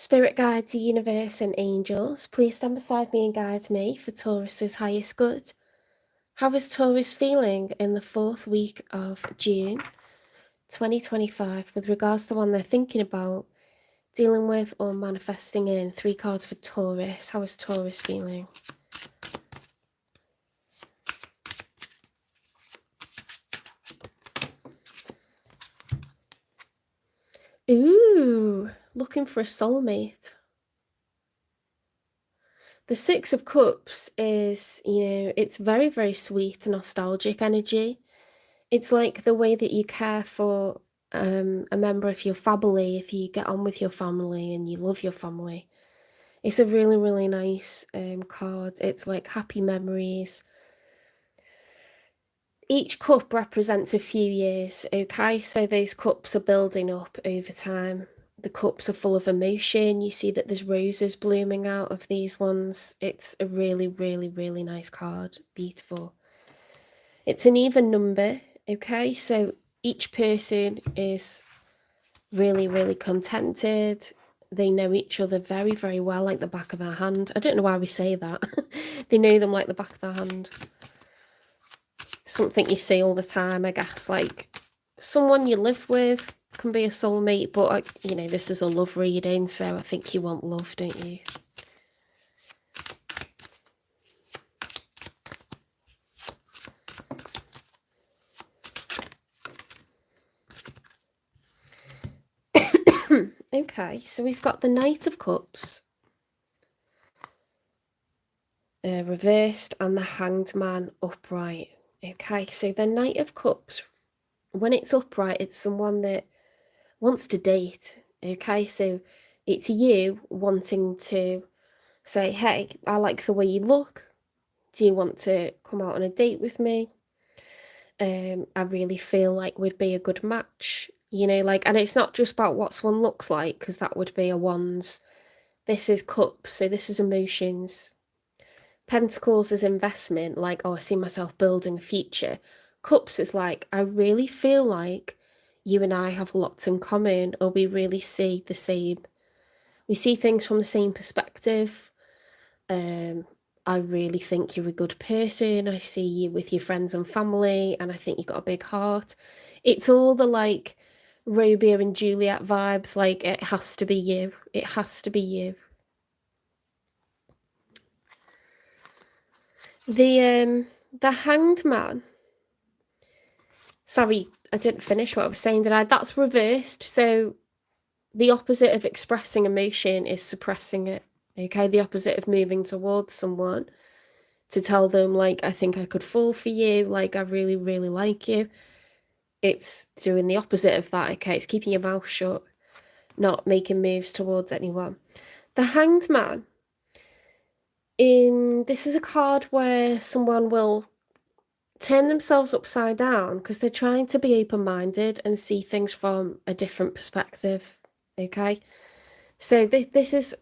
Spirit guides, universe, and angels, please stand beside me and guide me for Taurus's highest good. How is Taurus feeling in the 4th week of June 2025 with regards to one they're thinking about, dealing with, or manifesting in? 3 cards for Taurus. How is Taurus feeling? Ooh, looking for a soulmate. The 6 of Cups is, it's very, very sweet, nostalgic energy. It's like the way that you care for a member of your family, if you get on with your family and you love your family. It's a really, really nice card. It's like happy memories. Each cup represents a few years, okay? So those cups are building up over time. The cups are full of emotion. You see that there's roses blooming out of these ones. It's a really, really, really nice card. Beautiful. It's an even number, okay? So each person is really, really contented. They know each other very, very well, like the back of their hand. I don't know why we say that. They know them like the back of their hand. Something you see all the time, I guess, like someone you live with can be a soulmate, but this is a love reading, so I think you want love, don't you? Okay, so we've got the Knight of Cups reversed and the Hanged Man upright. Okay, so the Knight of Cups, when it's upright, it's someone that wants to date. Okay, so it's you wanting to say, hey, I like the way you look. Do you want to come out on a date with me? I really feel like we'd be a good match. And it's not just about what someone looks like, because that would be a wands. This is cups, so this is emotions. Pentacles is investment, like, oh, I see myself building a future. Cups is like, I really feel like you and I have lots in common, or we really see the same. We see things from the same perspective. I really think you're a good person. I see you with your friends and family, and I think you've got a big heart. It's all the like Romeo and Juliet vibes, like it has to be you. It has to be you. The Hanged Man. Sorry, I didn't finish what I was saying, did I? That's reversed. So the opposite of expressing emotion is suppressing it. Okay, the opposite of moving towards someone to tell them, like, I think I could fall for you, like, I really, really like you. It's doing the opposite of that, okay? It's keeping your mouth shut, not making moves towards anyone. The Hanged Man. This is a card where someone will turn themselves upside down because they're trying to be open-minded and see things from a different perspective, okay? So this is,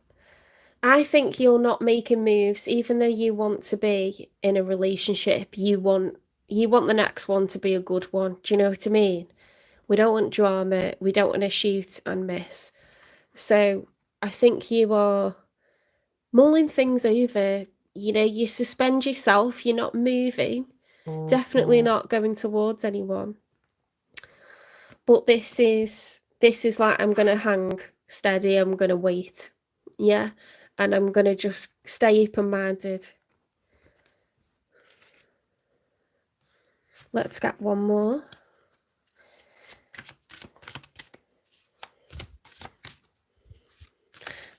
I think you're not making moves, even though you want to be in a relationship. You want the next one to be a good one. Do you know what I mean? We don't want drama. We don't want to shoot and miss. So I think you are mulling things over. You suspend yourself. You're not moving. Definitely not going towards anyone. But this is like, I'm going to hang steady. I'm going to wait. Yeah. And I'm going to just stay open-minded. Let's get one more.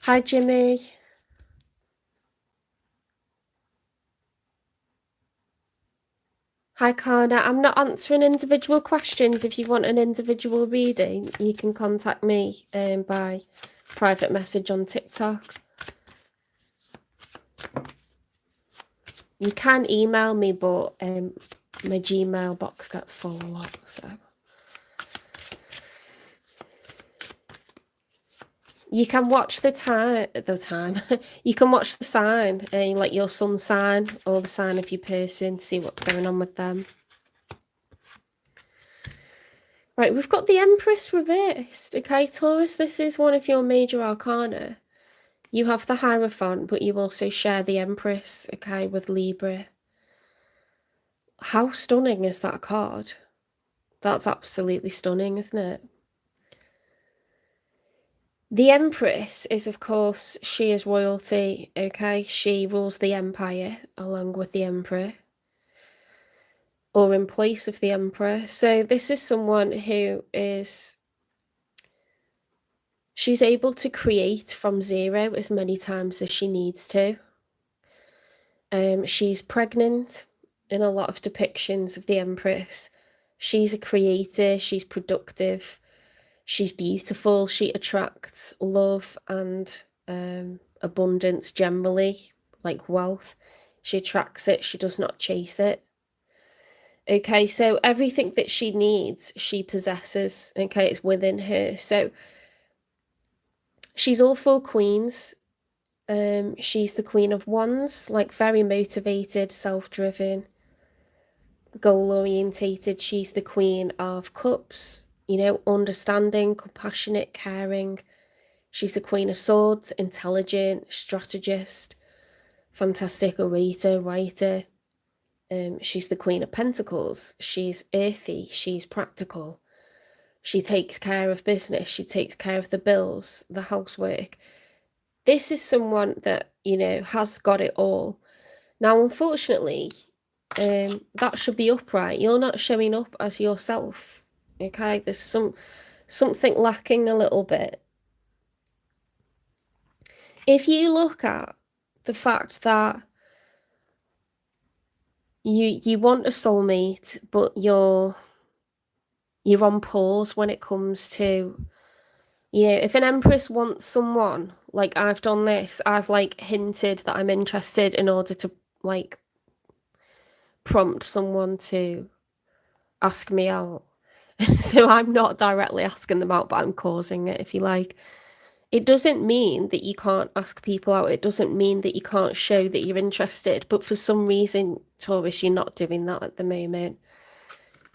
Hi, Jimmy. Hi, Kana. I'm not answering individual questions. If you want an individual reading, you can contact me by private message on TikTok. You can email me, but my Gmail box gets full a lot, so. You can watch the time. You can watch the sign, like your sun sign or the sign of your person, see what's going on with them. Right, we've got the Empress reversed. Okay, Taurus, this is one of your major arcana. You have the Hierophant, but you also share the Empress, okay, with Libra. How stunning is that card? That's absolutely stunning, isn't it? The Empress is, of course, she is royalty, okay? She rules the empire along with the Emperor, or in place of the Emperor. So this is someone who is... she's able to create from zero as many times as she needs to. She's pregnant in a lot of depictions of the Empress. She's a creator, she's productive, she's beautiful, she attracts love and abundance generally, like wealth. She attracts it, she does not chase it. Okay, so everything that she needs, she possesses. Okay, it's within her. So she's all four queens. She's the Queen of Wands, like very motivated, self-driven, goal-orientated. She's the Queen of Cups, you know, understanding, compassionate, caring. She's the Queen of Swords, intelligent, strategist, fantastic orator, writer. She's the Queen of Pentacles. She's earthy, she's practical. She takes care of business, she takes care of the bills, the housework. This is someone that, you know, has got it all. Now, unfortunately, that should be upright. You're not showing up as yourself, okay? There's something lacking a little bit. If you look at the fact that you want a soulmate, but you're on pause when it comes to, you know, if an Empress wants someone, like I've done this, I've like hinted that I'm interested in order to like prompt someone to ask me out. So I'm not directly asking them out, but I'm causing it, if you like. It doesn't mean that you can't ask people out. It doesn't mean that you can't show that you're interested. But for some reason, Taurus, you're not doing that at the moment.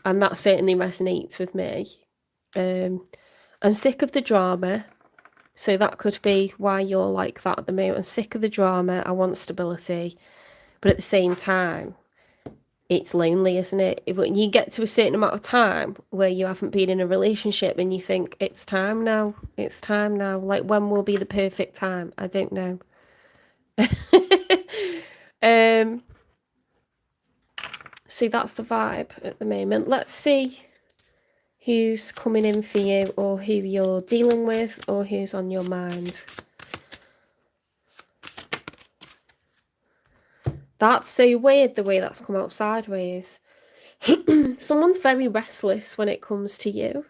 And that certainly resonates with me. I'm sick of the drama. So that could be why you're like that at the moment. I'm sick of the drama. I want stability. But at the same time, it's lonely, isn't it? When you get to a certain amount of time where you haven't been in a relationship and you think, it's time now, it's time now. Like, when will be the perfect time? I don't know. So that's the vibe at the moment. Let's see who's coming in for you, or who you're dealing with, or who's on your mind. That's so weird, the way that's come out sideways. Someone's very restless when it comes to you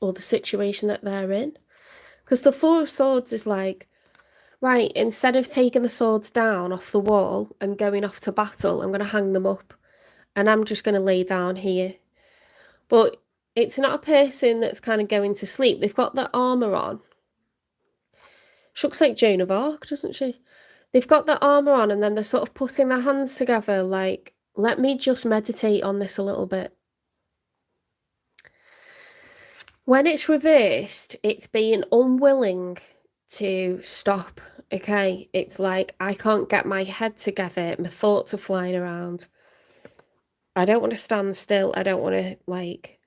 or the situation that they're in. Because the Four of Swords is like, right, instead of taking the swords down off the wall and going off to battle, I'm going to hang them up and I'm just going to lay down here. But it's not a person that's kind of going to sleep. They've got their armour on. She looks like Joan of Arc, doesn't she? They've got their armour on and then they're sort of putting their hands together like, let me just meditate on this a little bit. When it's reversed, it's being unwilling to stop, okay? It's like, I can't get my head together, my thoughts are flying around. I don't want to stand still, I don't want to, like,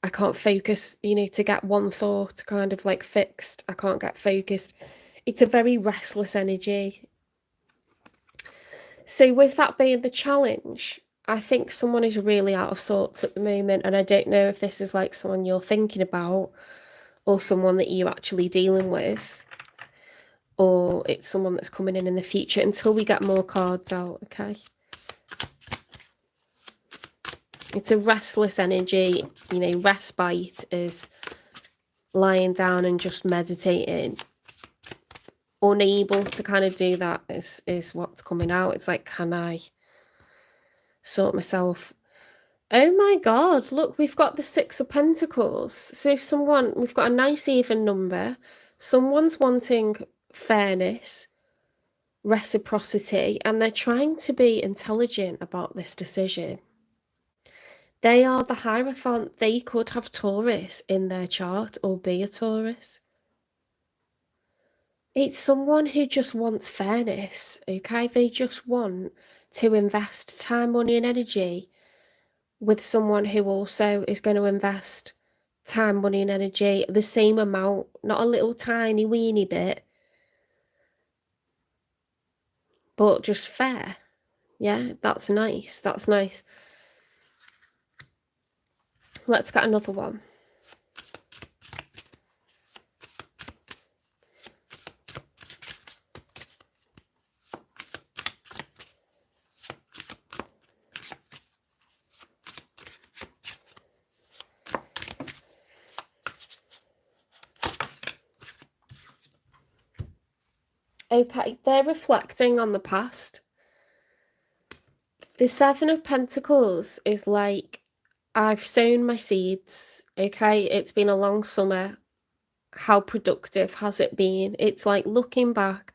I can't focus, you know, to get one thought kind of like fixed. I can't get focused. It's a very restless energy. So with that being the challenge, I think someone is really out of sorts at the moment, and I don't know if this is like someone you're thinking about or someone that you're actually dealing with, or it's someone that's coming in the future, until we get more cards out, okay? It's a restless energy, you know. Respite is lying down and just meditating. Unable to kind of do that is what's coming out. It's like, can I sort myself? Oh my god, look, we've got the Six of Pentacles. So if someone, we've got a nice even number. Someone's wanting fairness, reciprocity, and they're trying to be intelligent about this decision. They are the Hierophant. They could have Taurus in their chart or be a Taurus. It's someone who just wants fairness, okay? They just want to invest time, money, and energy with someone who also is going to invest time, money, and energy, the same amount, not a little tiny weeny bit, but just fair. Yeah, that's nice. That's nice. Let's get another one. Okay, they're reflecting on the past. The Seven of Pentacles is like, I've sown my seeds, okay? It's been a long summer. How productive has it been? It's like looking back,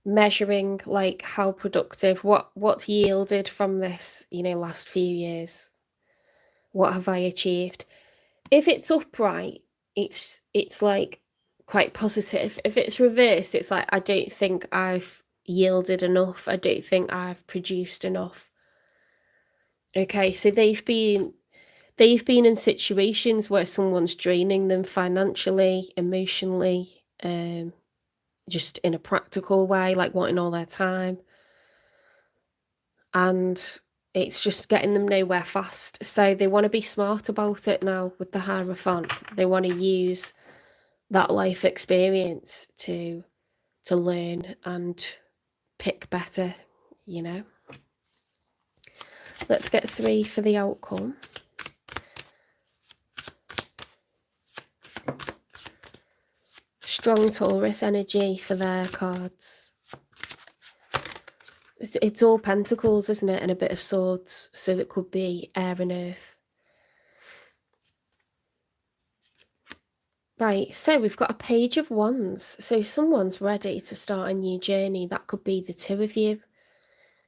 measuring like how productive, what's yielded from this, last few years. What have I achieved? If it's upright, it's like quite positive. If it's reversed, it's like, I don't think I've yielded enough. I don't think I've produced enough. Okay, so they've been in situations where someone's draining them financially, emotionally, just in a practical way, like wanting all their time. And it's just getting them nowhere fast. So they want to be smart about it now with the Hierophant. They want to use that life experience to learn and pick better, Let's get 3 for the outcome. Strong Taurus energy for their cards. It's all pentacles, isn't it? And a bit of swords. So that could be air and earth. Right, so we've got a Page of Wands. So someone's ready to start a new journey. That could be the two of you.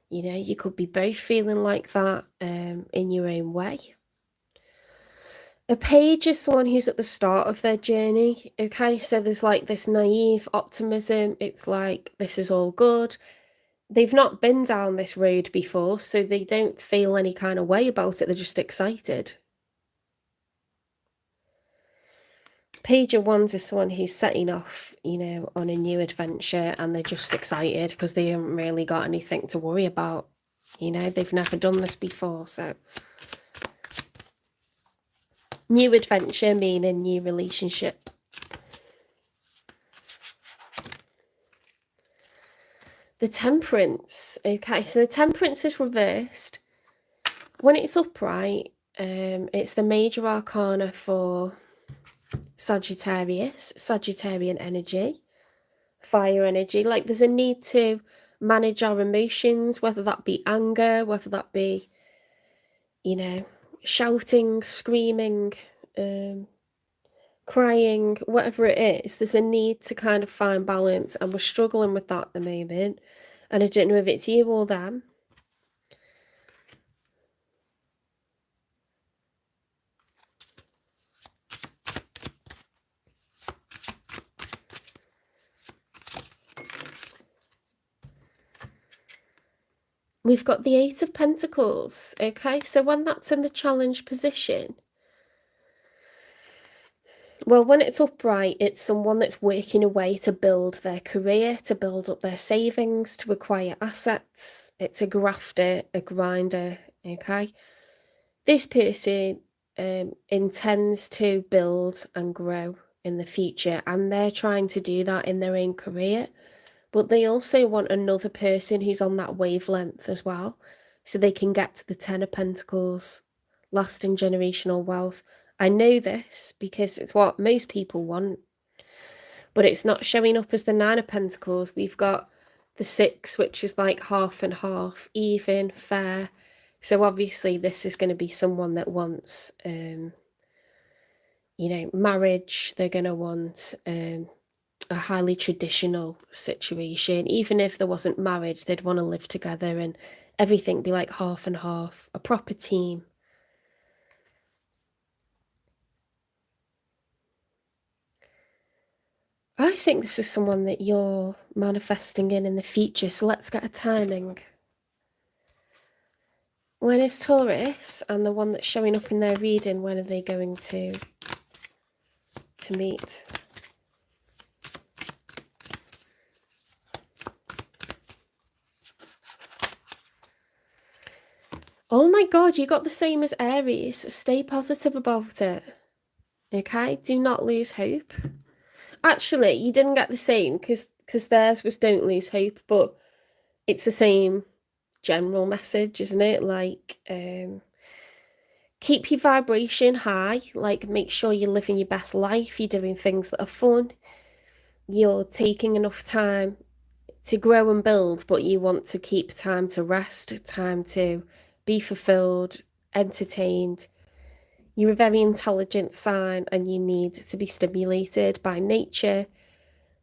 You could be both feeling like that in your own way. A page is someone who's at the start of their journey, okay? So there's like this naive optimism. It's like, this is all good. They've not been down this road before, so they don't feel any kind of way about it. They're just excited. Page of Wands is someone who's setting off, on a new adventure, and they're just excited because they haven't really got anything to worry about. They've never done this before, so... New adventure meaning new relationship. The Temperance. Okay, so the Temperance is reversed. When it's upright, it's the major arcana for Sagittarius, Sagittarian energy, fire energy. Like there's a need to manage our emotions, whether that be anger, whether that be, shouting, screaming, crying, whatever it is. There's a need to kind of find balance, and we're struggling with that at the moment. And I don't know if it's you or them. We've got the Eight of Pentacles, okay? So when that's in the challenge position, well, when it's upright, it's someone that's working away to build their career, to build up their savings, to acquire assets. It's a grafter, a grinder, okay? This person intends to build and grow in the future, and they're trying to do that in their own career. But they also want another person who's on that wavelength as well, so they can get to the Ten of Pentacles, lasting generational wealth. I know this because it's what most people want, but it's not showing up as the Nine of Pentacles. We've got the 6, which is like half and half, even, fair. So obviously this is going to be someone that wants, marriage. They're going to want a highly traditional situation. Even if there wasn't marriage, they'd want to live together and everything be like half and half, a proper team. I think this is someone that you're manifesting in the future, so let's get a timing. When is Taurus and the one that's showing up in their reading, when are they going to meet? Oh my god, you got the same as Aries. Stay positive about it. Okay? Do not lose hope. Actually, you didn't get the same because theirs was don't lose hope, but it's the same general message, isn't it? Like, keep your vibration high. Like, make sure you're living your best life. You're doing things that are fun. You're taking enough time to grow and build, but you want to keep time to rest, time to be fulfilled, entertained. You're a very intelligent sign and you need to be stimulated by nature,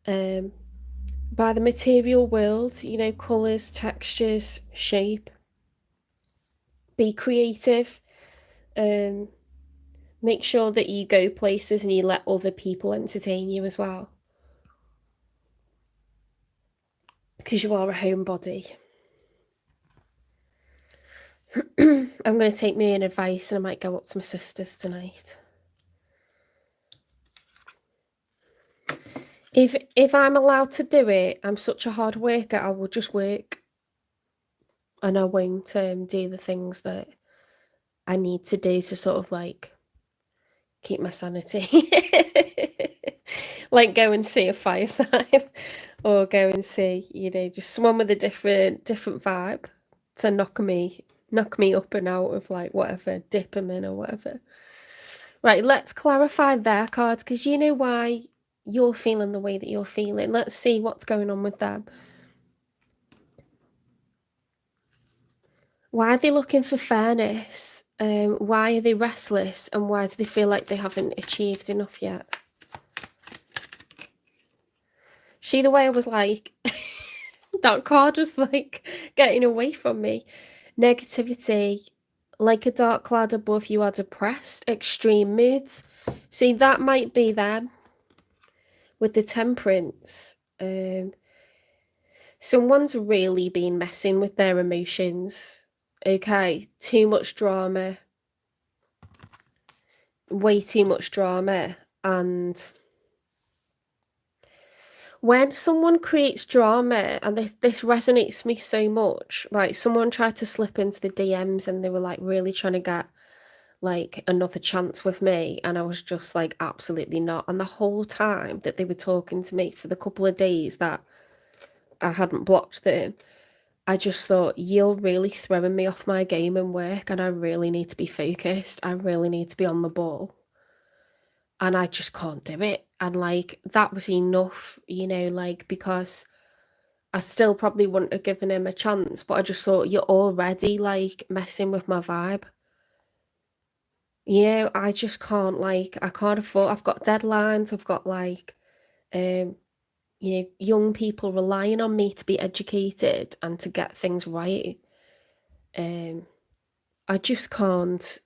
by the material world, you know, colours, textures, shape. Be creative. Make sure that you go places and you let other people entertain you as well. Because you are a homebody. I'm going to take my own advice and I might go up to my sister's tonight. If I'm allowed to do it, I'm such a hard worker, I will just work. And I won't do the things that I need to do to sort of like keep my sanity. Like go and see a fire sign or go and see, you know, just someone with a different vibe to knock me up and out of like whatever, dip them in or whatever. Right, let's clarify their cards because you know why you're feeling the way that you're feeling. Let's see what's going on with them. Why are they looking for fairness? Why are they restless? And why do they feel like they haven't achieved enough yet? See the way I was like, that card was like getting away from me. Negativity, like a dark cloud above you, are depressed, extreme moods. See, that might be them with the Temperance. Someone's really been messing with their emotions. Okay, too much drama. Way too much drama. And when someone creates drama, and this resonates me so much, right? Someone tried to slip into the DMs and they were like really trying to get like another chance with me, and I was just like, absolutely not. And the whole time that they were talking to me for the couple of days that I hadn't blocked them, I just thought, you're really throwing me off my game and work, and I really need to be focused. I really need to be on the ball. And I just can't do it. And like, that was enough, you know, like, because I still probably wouldn't have given him a chance, but I just thought, you're already like messing with my vibe. You know, I just can't, like, I can't afford, I've got deadlines, I've got like, you know, young people relying on me to be educated and to get things right. I just can't,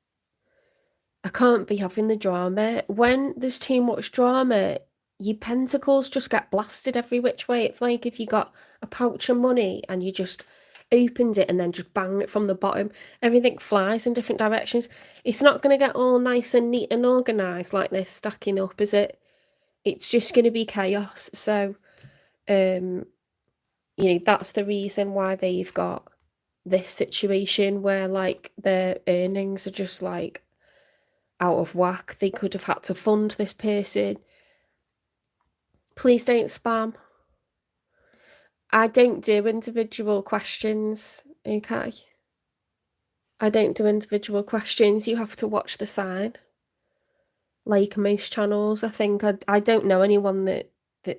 I can't be having the drama. When there's too much drama, your pentacles just get blasted every which way. It's like if you got a pouch of money and you just opened it and then just banged it from the bottom, everything flies in different directions. It's not going to get all nice and neat and organised like this stacking up, is it? It's just going to be chaos. So, you know, that's the reason why they've got this situation where like their earnings are just like out of whack. They could have had to fund this person. Please don't spam. I don't do individual questions, okay? I don't do individual questions. You have to watch the sign. Like most channels, I think. I don't know anyone that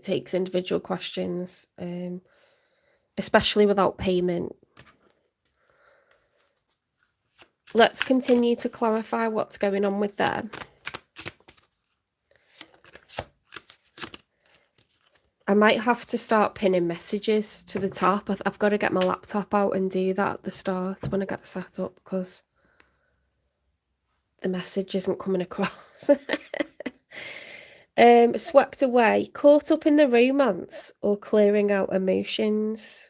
takes individual questions, especially without payment. Let's continue to clarify what's going on with them. I might have to start pinning messages to the top. I've got to get my laptop out and do that at the start when I get set up because the message isn't coming across. Swept away, caught up in the romance, or clearing out emotions.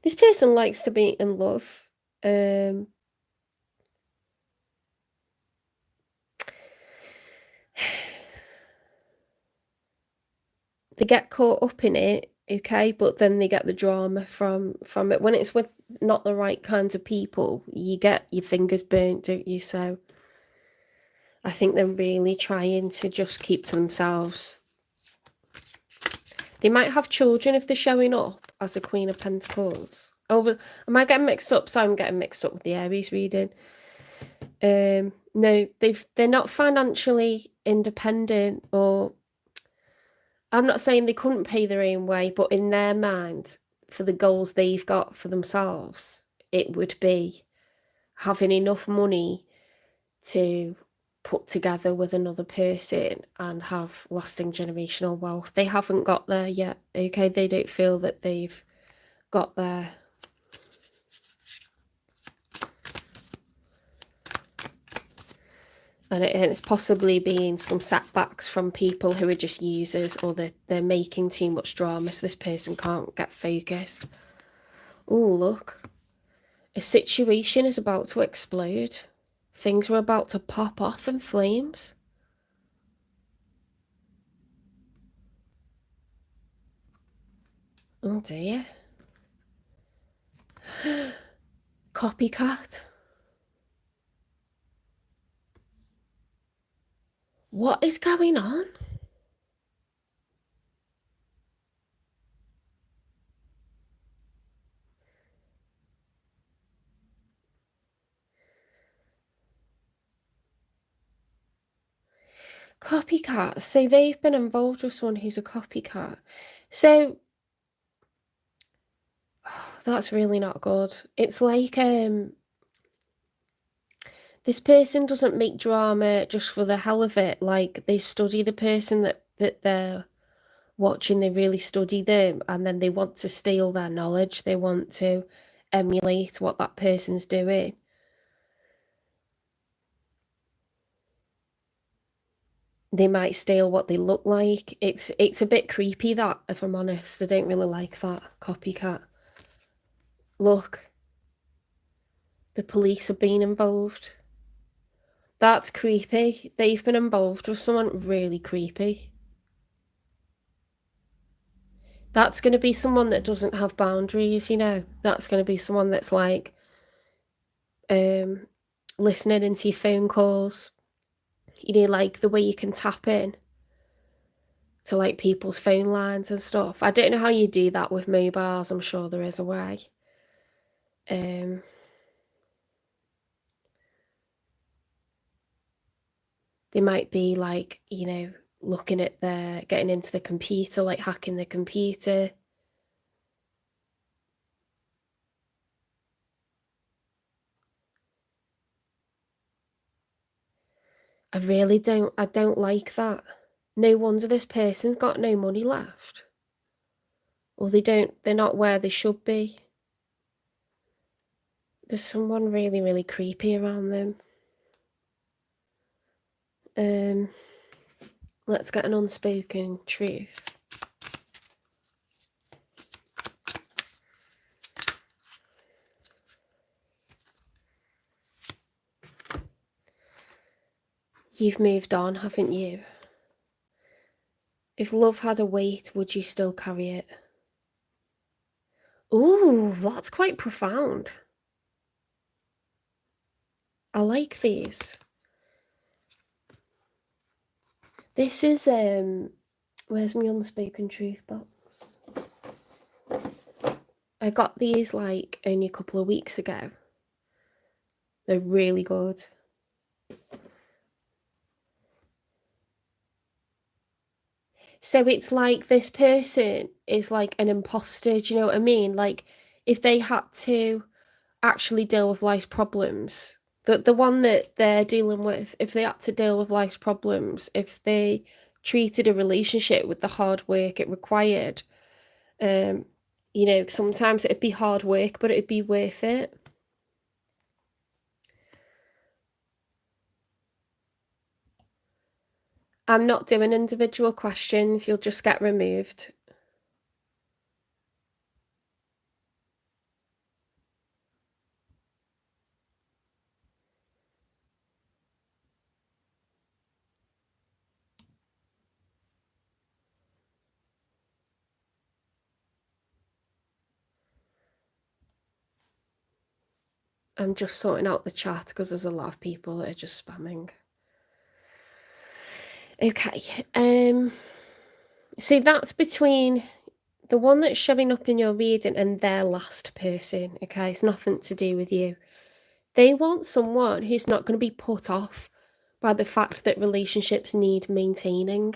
This person likes to be in love. They get caught up in it, okay, but then they get the drama from it. When it's with not the right kinds of people, you get your fingers burnt, don't you? So I think they're really trying to just keep to themselves. They might have children if they're showing up as a Queen of Pentacles. Oh, but am I getting mixed up? So I'm getting mixed up with the Aries reading. No, they're not financially independent, or I'm not saying they couldn't pay their own way, but in their mind, for the goals they've got for themselves, it would be having enough money to put together with another person and have lasting generational wealth. They haven't got there yet, okay? They don't feel that they've got there. And it's possibly been some setbacks from people who are just users, or they're making too much drama, so this person can't get focused. Oh, look. A situation is about to explode. Things are about to pop off in flames. Oh dear. Copycat. What is going on? Copycat. So they've been involved with someone who's a copycat. So that's really not good. It's like this person doesn't make drama just for the hell of it. Like, they study the person that they're watching, they really study them, and then they want to steal their knowledge. They want to emulate what that person's doing. They might steal what they look like. It's a bit creepy, that, if I'm honest. I don't really like that. Copycat. Look. The police have been involved. That's creepy. They've been involved with someone really creepy. That's going to be someone that doesn't have boundaries, you know. That's going to be someone that's like listening into your phone calls. You know, like the way you can tap in to like people's phone lines and stuff. I don't know how you do that with mobiles. I'm sure there is a way. They might be like, you know, looking at getting into the computer, like hacking the computer. I don't like that. No wonder this person's got no money left. Or they're not where they should be. There's someone really, really creepy around them. Let's get an unspoken truth. You've moved on, haven't you? If love had a weight, would you still carry it? Ooh, that's quite profound. I like these. This is, where's my unspoken truth box? I got these like only a couple of weeks ago. They're really good. So it's like this person is like an imposter, do you know what I mean? Like, if they had to actually deal with life's problems, the one that they're dealing with, if they had to deal with life's problems, if they treated a relationship with the hard work it required, you know, sometimes it'd be hard work, but it'd be worth it. I'm not doing individual questions. You'll just get removed. I'm just sorting out the chat because there's a lot of people that are just spamming. Okay. See, that's between the one that's showing up in your reading and their last person. Okay, it's nothing to do with you. They want someone who's not going to be put off by the fact that relationships need maintaining.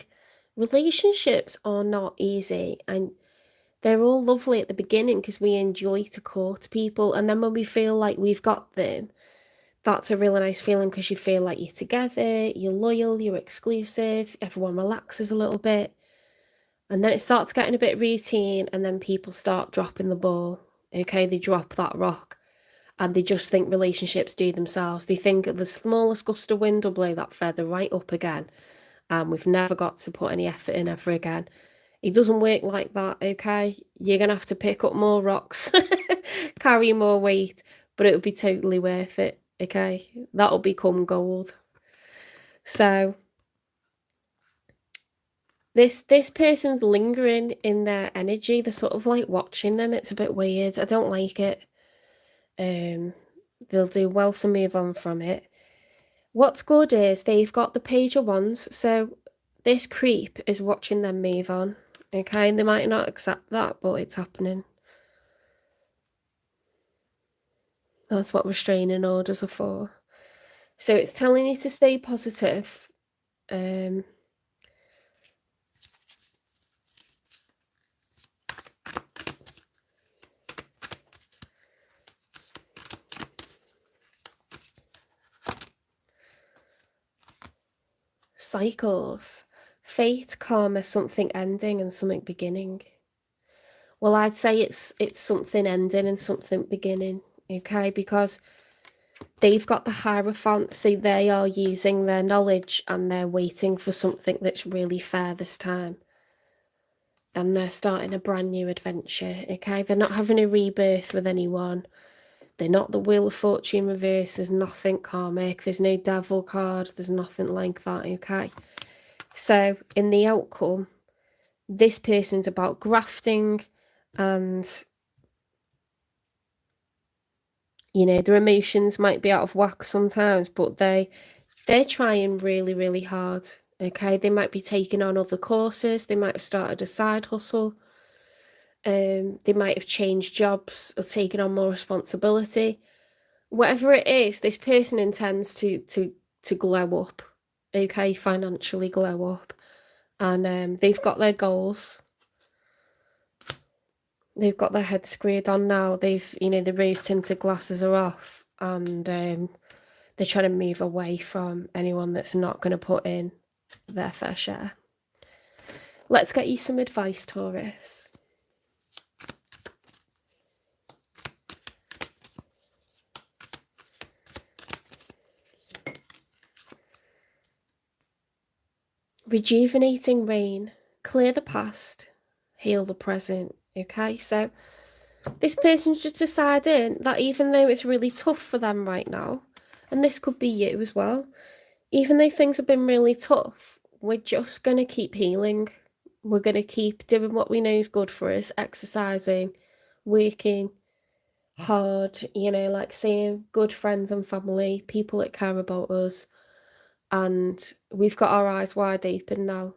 Relationships are not easy, and they're all lovely at the beginning because we enjoy to court people, and then when we feel like we've got them, that's a really nice feeling because you feel like you're together, you're loyal, you're exclusive, everyone relaxes a little bit. And then it starts getting a bit routine, and then people start dropping the ball. Okay, they drop that rock, and they just think relationships do themselves. They think the smallest gust of wind will blow that feather right up again, and we've never got to put any effort in ever again. It doesn't work like that, okay? You're going to have to pick up more rocks, carry more weight, but it'll be totally worth it, okay? That'll become gold. So this person's lingering in their energy. They're sort of like watching them. It's a bit weird. I don't like it. They'll do well to move on from it. What's good is they've got the Page of Wands, so this creep is watching them move on. Okay, and they might not accept that, but it's happening. That's what restraining orders are for. So it's telling you to stay positive. Cycles. Fate, karma, something ending and something beginning. Well, I'd say it's something ending and something beginning, okay? Because they've got the Hierophant, so they are using their knowledge and they're waiting for something that's really fair this time. And they're starting a brand new adventure, okay? They're not having a rebirth with anyone. They're not the Wheel of Fortune reverse. There's nothing karmic. There's no devil card. There's nothing like that, okay? So in the outcome, this person's about grafting, and you know, their emotions might be out of whack sometimes, but they're trying really, really hard. Okay, they might be taking on other courses. They might have started a side hustle. They might have changed jobs or taken on more responsibility. Whatever it is, this person intends to glow up. Okay, financially glow up, and they've got their goals. They've got their head screwed on now. They've, you know, the rose-tinted glasses are off, and they're trying to move away from anyone that's not going to put in their fair share. Let's get you some advice, Taurus. Rejuvenating rain. Clear the past, heal the present. Okay, so this person's just deciding that even though it's really tough for them right now, and this could be you as well, even though things have been really tough, we're just going to keep healing. We're going to keep doing what we know is good for us, exercising, working hard, you know, like seeing good friends and family, people that care about us. And we've got our eyes wide open now.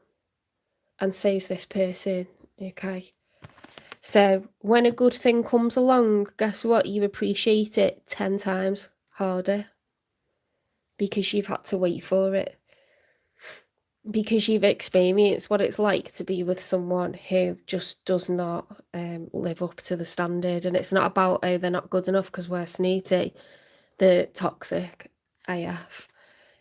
And so's this person, okay? So when a good thing comes along, guess what? You appreciate it 10 times harder because you've had to wait for it. Because you've experienced what it's like to be with someone who just does not live up to the standard. And it's not about, oh, they're not good enough because we're snooty. They're toxic AF,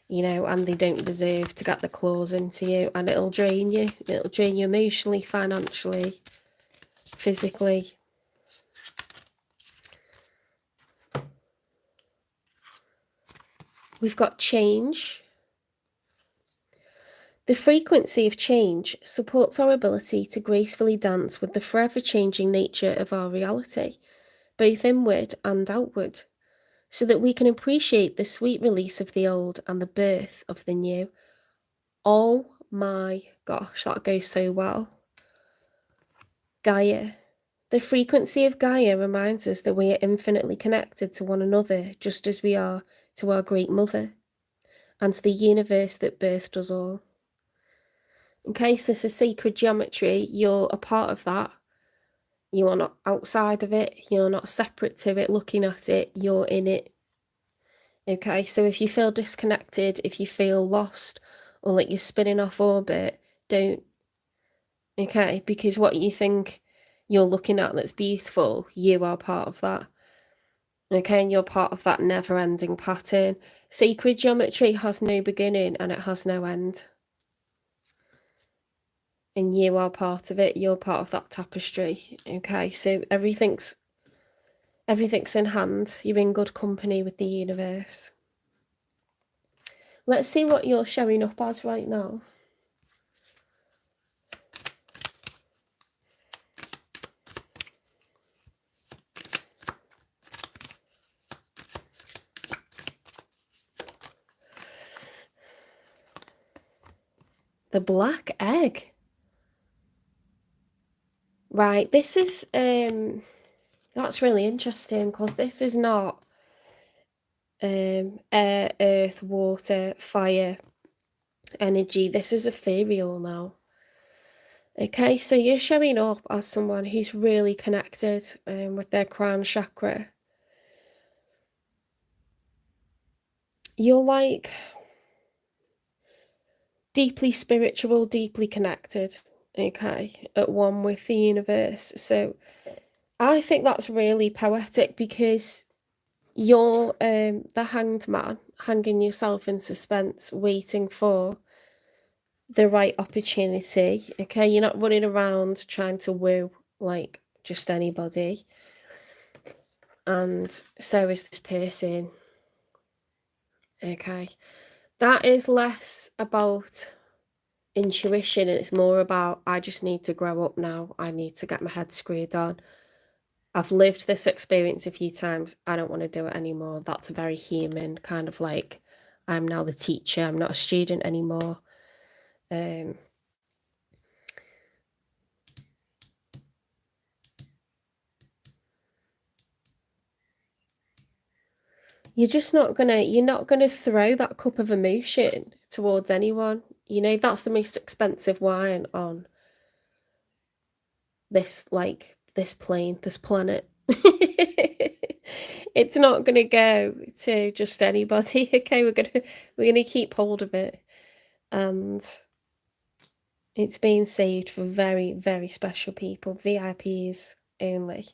you know, and they don't deserve to get the claws into you. And it'll drain you. It'll drain you emotionally, financially, physically. We've got change. The frequency of change supports our ability to gracefully dance with the forever changing nature of our reality, both inward and outward, so that we can appreciate the sweet release of the old and the birth of the new. Oh my gosh, that goes so well. Gaia. The frequency of Gaia reminds us that we are infinitely connected to one another, just as we are to our Great Mother, and to the universe that birthed us all. In case this is sacred geometry, you're a part of that. You are not outside of it, you're not separate to it, looking at it, you're in it. Okay, so if you feel disconnected, if you feel lost, or like you're spinning off orbit, don't. Okay, because what you think you're looking at that's beautiful, you are part of that. Okay, and you're part of that never-ending pattern. Sacred geometry has no beginning and it has no end. And you are part of it, you're part of that tapestry. Okay, so everything's in hand. You're in good company with the universe. Let's see what you're showing up as right now. The black egg. Right, this is that's really interesting because this is not air, earth, water, fire energy. This is ethereal now. Okay, so you're showing up as someone who's really connected with their crown chakra. You're like deeply spiritual, deeply connected, okay, at one with the universe. So I think that's really poetic because you're the hanged man, hanging yourself in suspense, waiting for the right opportunity. Okay, you're not running around trying to woo like just anybody. And so is this person. Okay, that is less about intuition and it's more about I just need to grow up now. I need to get my head screwed on. I've lived this experience a few times. I don't want to do it anymore. That's a very human kind of like, I'm now the teacher. I'm not a student anymore. You're not gonna throw that cup of emotion towards anyone. You know, that's the most expensive wine on this plane, this planet. It's not gonna go to just anybody. Okay, we're gonna keep hold of it, and it's being saved for very, very special people, VIPs only.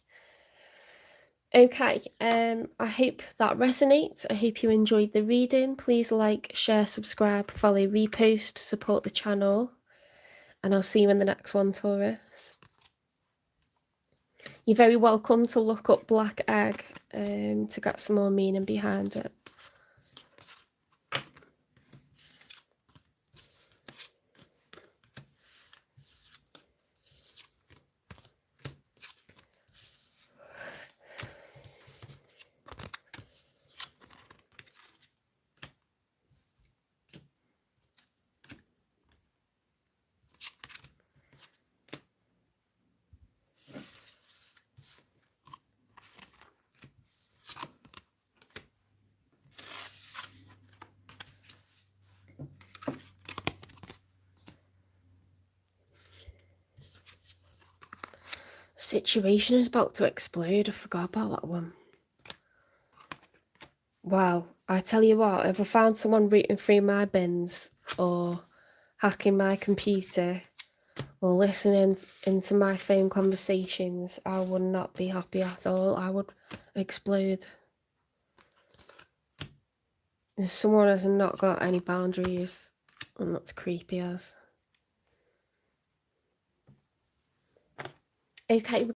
Okay, I hope that resonates. I hope you enjoyed the reading. Please like, share, subscribe, follow, repost, support the channel, and I'll see you in the next one, Taurus. You're very welcome to look up black egg to get some more meaning behind it. Situation is about to explode. I forgot about that one. Wow, I tell you what, if I found someone rooting through my bins or hacking my computer or listening into my phone conversations, I would not be happy at all. I would explode. Someone has not got any boundaries, and that's creepy as. Okay.